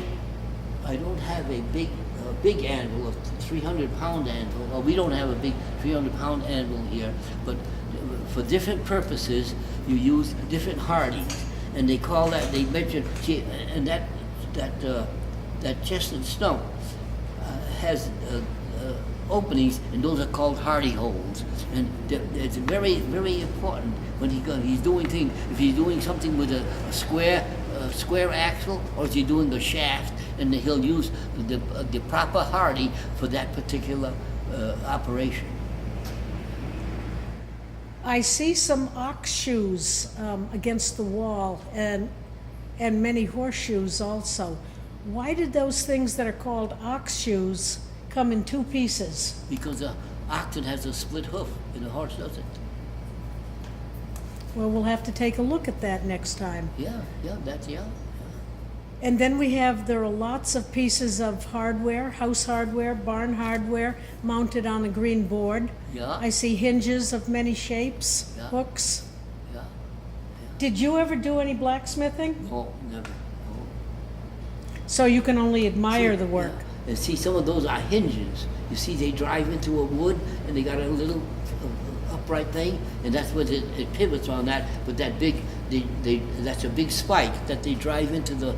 anvil, a 300-pound anvil. Well, we don't have a big 300-pound anvil here, but for different purposes, you use different Hardys, and they call that, they measure, and that chestnut stump has openings, and those are called Hardy holes. And it's very, very important when he's doing things. If he's doing something with a square axle, or is he doing a shaft, and he'll use the proper Hardy for that particular operation. I see some ox shoes against the wall, and and many horseshoes also. Why did those things that are called ox shoes come in two pieces? Because the oxen has a split hoof and the horse doesn't. Well, we'll have to take a look at that next time. Yeah. And then there are lots of pieces of hardware, house hardware, barn hardware, mounted on a green board. Yeah. I see hinges of many shapes, Yeah. hooks. Yeah. Did you ever do any blacksmithing? No, never. No. So you can only admire See, the work. yeah. And see, some of those are hinges. You see, they drive into a wood, and they got a little upright thing, and that's what it pivots on that. But that big, that's a big spike that they drive into the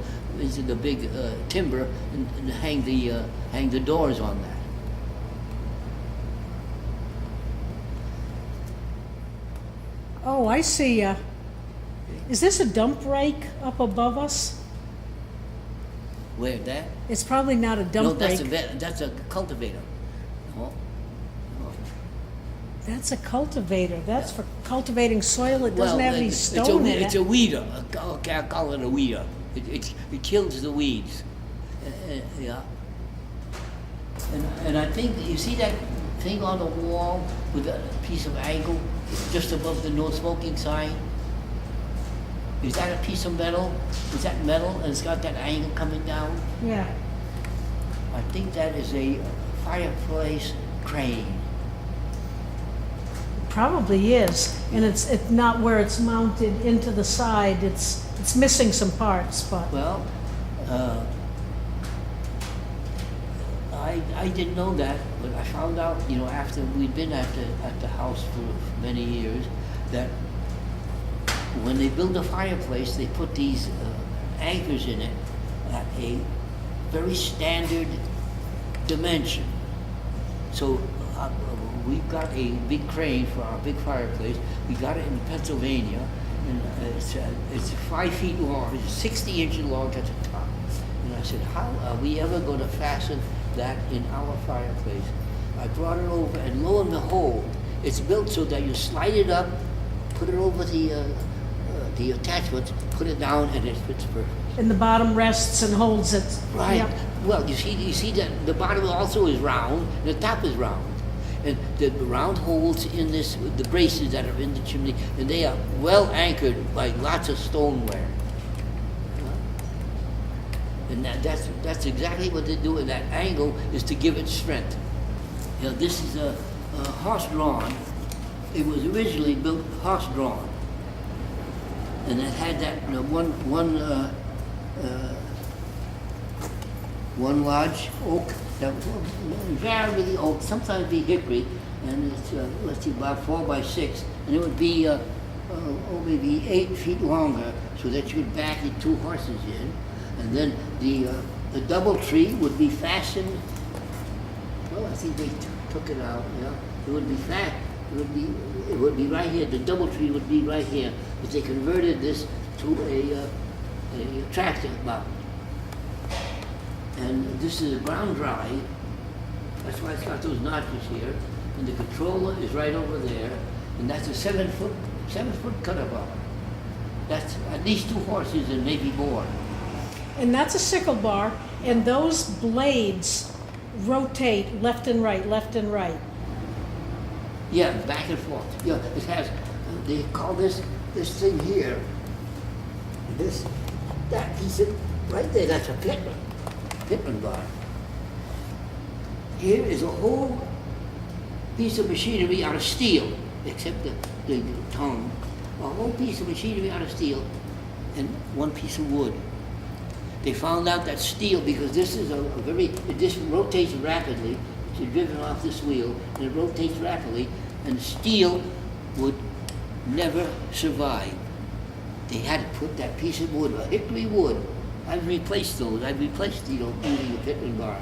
big timber and hang the doors on that. Oh, I see. Is this a dump rake up above us? Where that? It's probably not a dump No, rake. that's a cultivator. No. That's a cultivator. That's for cultivating soil. It doesn't have any it's stone in it's it. a weeder. Okay, I call it a weeder. It kills the weeds. Yeah. And I think, you see that thing on the wall with a piece of angle just above the no smoking sign? Is that a piece of metal? Is that metal and it's got that angle coming down? Yeah. I think that is a fireplace crane. Probably is, and it's not where it's mounted into the side. It's missing some parts, but Well, I didn't know that, but I found out, after we'd been at the house for many years, that when they build a fireplace, they put these anchors in it at a very standard dimension. So we've got a big crane for our big fireplace. We got it in Pennsylvania, and it's 5 feet long. It's 60 inches long at the top. And I said, how are we ever going to fasten that in our fireplace? I brought it over, and lo and behold, it's built so that you slide it up, put it over the attachments, put it down, and it fits perfect. and the bottom rests and holds it. Right. Yep. Well, you see that the bottom also is round, and the top is round. And the round holes in the braces that are in the chimney, and they are well anchored by lots of stoneware. And that's exactly what they do, and that angle is to give it strength. This is a horse-drawn. It was originally built horse-drawn. And it had that one large oak, that invariably oak, sometimes be hickory, and it's let's see, about 4 by 6, and it would be maybe 8 feet longer, so that you could back the 2 horses in, and then the double tree would be fastened. Well, I think they took it out. Yeah, it would be fat. It would be right here. The double tree would be right here, but they converted this to a tractor mount. And this is a ground drive. That's why it's got those notches here. And the controller is right over there. And that's a 7-foot cutter bar. That's at least 2 horses and maybe more. And that's a sickle bar, and those blades rotate left and right, left and right. Yeah, back and forth. Yeah, it has. They call this thing here. That piece of right there. That's a Pitman bar. Here is a whole piece of machinery out of steel, except the tongue. A whole piece of machinery out of steel, and 1 piece of wood. They found out that steel, because this is this rotates rapidly. It's driven off this wheel, and it rotates rapidly, and steel would never survive. They had to put that piece of wood, a hickory wood. I've replaced those. I've replaced using a Pitman bar.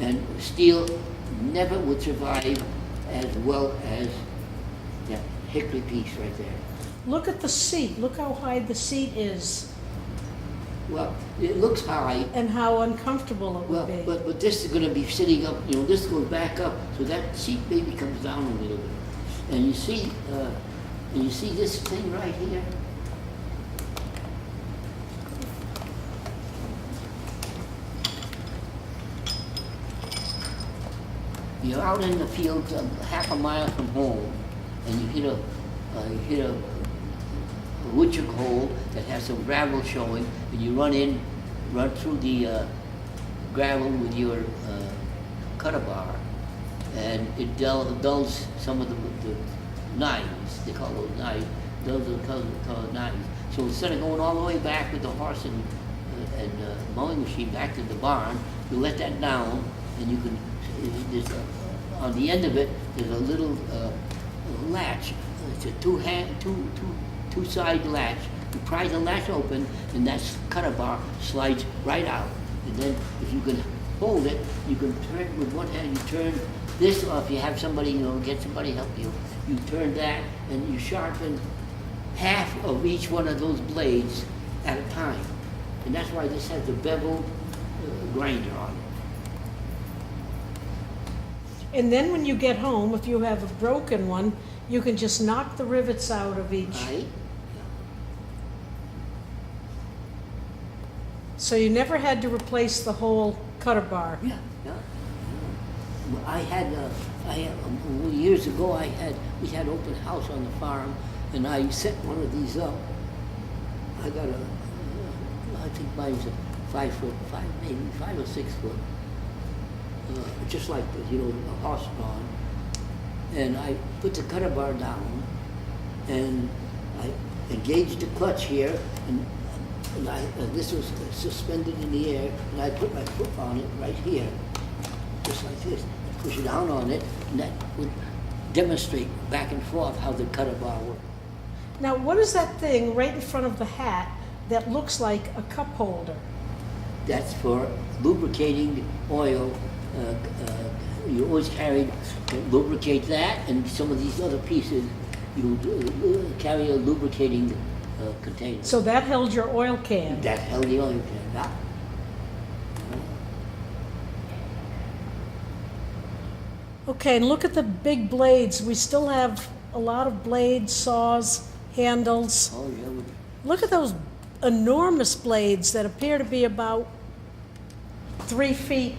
And steel never would survive as well as that hickory piece right there. Look at the seat. Look how high the seat is, Well, it looks high. and how uncomfortable it Well, would be. but this is going to be sitting up. This goes back up, so that seat maybe comes down a little bit. And you see this thing right here. you're out in the field half a mile from home, and you hit a woodchuck hole that has some gravel showing, and you run through the gravel with your cutter bar, and it dulls some of the knives. They call those knives. Those are called knives. So instead of going all the way back with the horse and mowing machine back to the barn, you let that down, and you can. On the end of it, there's a little latch. It's a two-side latch. You pry the latch open, and that cutter bar slides right out. And then, if you can hold it, you can turn with one hand. You turn this, or if you have somebody, get somebody help you. You turn that, and you sharpen half of each one of those blades at a time. And that's why this has the bevel grinder on it. And then when you get home, if you have a broken one, you can just knock the rivets out of each. Right? So you never had to replace the whole cutter bar. Yeah. I had years ago. We had open house on the farm, and I set one of these up. I got I think mine was a 5 foot, maybe 5 or 6 foot, just like a horse drawn. And I put the cutter bar down, and I engaged the clutch here, and this was suspended in the air, and I put my foot on it right here, just like this. I push it down on it, and that would demonstrate back and forth how the cutter bar worked. Now, what is that thing right in front of the hat that looks like a cup holder? That's for lubricating oil. You always lubricate that, and some of these other pieces, you carry a lubricating container. So that held your oil can. That held the oil can. Yeah. Okay, and look at the big blades. We still have a lot of blades, saws, handles. Oh yeah. Look at those enormous blades that appear to be about 3 feet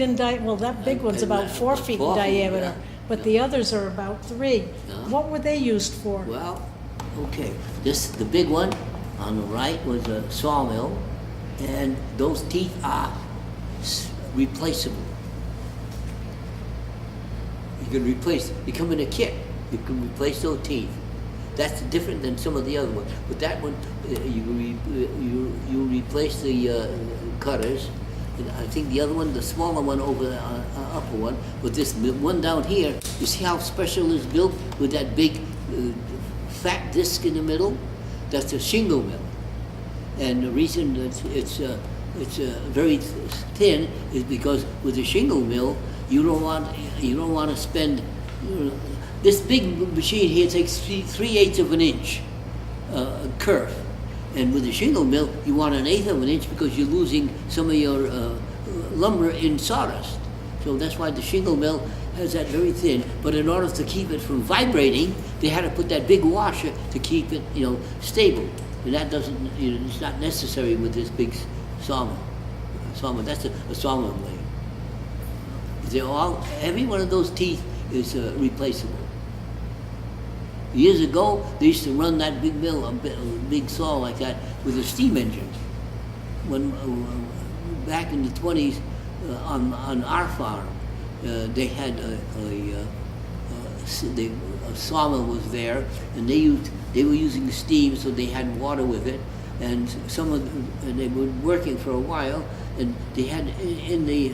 in diameter. Well, that big one's about 4 feet in diameter, but the others are about 3. Yeah. What were they used for? Well, okay. The big one on the right was a sawmill, and those teeth are replaceable. You can they come in a kit. You can replace those teeth. That's different than some of the other ones. But that one, you replace the cutters. And I think the other one, the smaller one over the upper one, but this one down here, you see how special it's built with that big fat disc in the middle? That's a shingle mill. And the reason that it's very thin is because with a shingle mill, you don't want to spend. This big machine here takes 3/8 of an inch kerf, and with a shingle mill, you want 1/8 of an inch because you're losing some of your lumber in sawdust. So that's why the shingle mill has that very thin. But in order to keep it from vibrating, they had to put that big washer to keep it, stable. And that doesn't, it's not necessary with this big sawmill. That's a sawmill blade. Every one of those teeth is replaceable. Years ago, they used to run that big mill, a big saw like that, with a steam engine. When back in the 20s, on our farm, they had a sawmill was there, and they were using steam, so they had water with it, and they were working for a while, and they had in the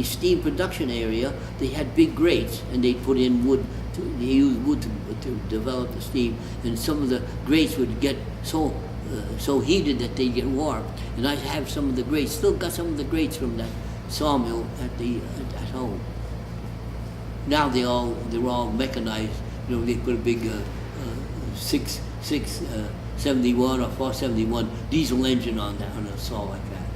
steam production area, they had big grates, and they put in wood. They used wood to develop the steam, and some of the grates would get so heated that they get warm. And I have some of the grates. Still got some of the grates from that sawmill at home. Now they're all mechanized. They put a big 671 or 471 diesel engine on a saw like that.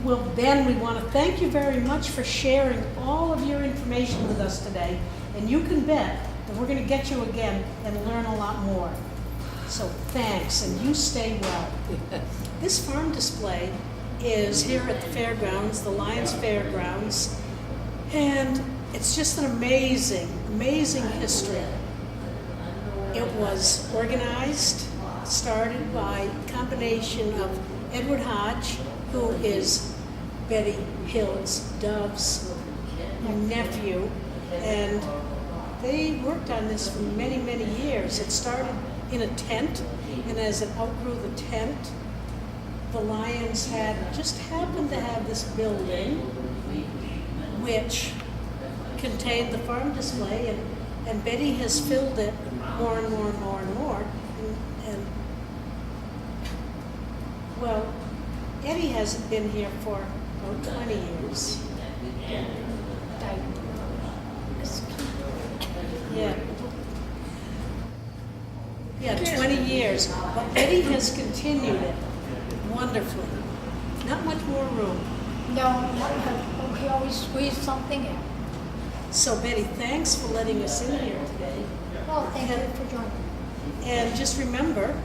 Well, Ben, we want to thank you very much for sharing all of your information with us today. And you can bet that we're going to get you again and learn a lot more. So thanks, and you stay well. This farm display is here at the fairgrounds, the Lions Fairgrounds, And it's just an amazing, amazing history. It was organized, started by a combination of Edward Hodge, who is Betty Hill's, Dove's nephew, and they worked on this for many, many years. It started in a tent, and as it outgrew the tent, the Lions had just happened to have this building which contained the farm display, and Betty has filled it more and more and more and more. And well, Eddie hasn't been here for about 20 years. Yeah. Yeah, 20 years. But Eddie has continued it wonderfully. Not much more room. No, he always squeezed something in. So Betty, thanks for letting us in here today. Well, thank you for joining. And just remember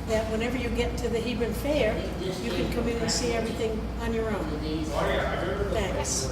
that whenever you get to the Hebron Fair, you can come in and see everything on your own. Thanks.